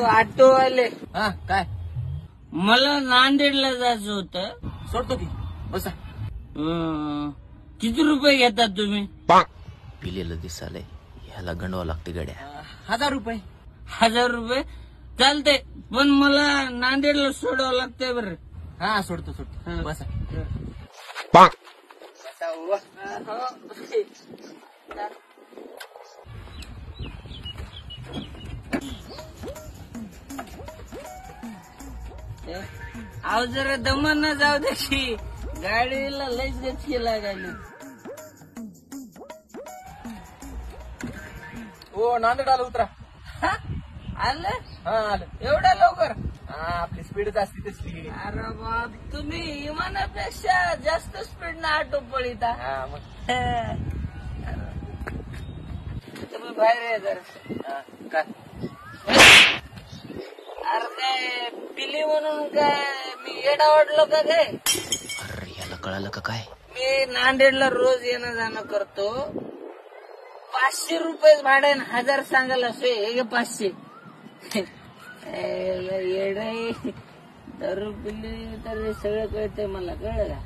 ऑटोवाले हा काय मला नांदेडला जायचं होतं. सोडतो की बसा. किती रुपये घेतात तुम्ही? पिलेलं दिसालय ह्याला गंडवा लागते गड्या. 1000 रुपये. 1000 रुपये चालते, पण मला नांदेडला सोडावं लागतंय बरं. हा सोडतो बसा. अहो जरा दमांना जाऊ द्याची, गाडीला लयच गचकी लागायली. हो नांदेड आलं उतरा. आलं हा आलं. एवढ्या लवकर? हा आपली स्पीड असते तसली. अरे बाप, तुम्ही विमानापेक्षा जास्त स्पीड ना ऑटो पळीता. हा मग तुम्ही बाहेर आहे जरा. काय अरे काय पिली म्हणून काय मी येडा वाटलो का काय? अरे ह्याला कळालं का काय? मी नांदेडला रोज येणं जाणं करतो. 500 रुपये भाडे 1000 सांगायला सोय. हे 500 येड दारू पिली तर सगळं कळतंय मला, कळलं का?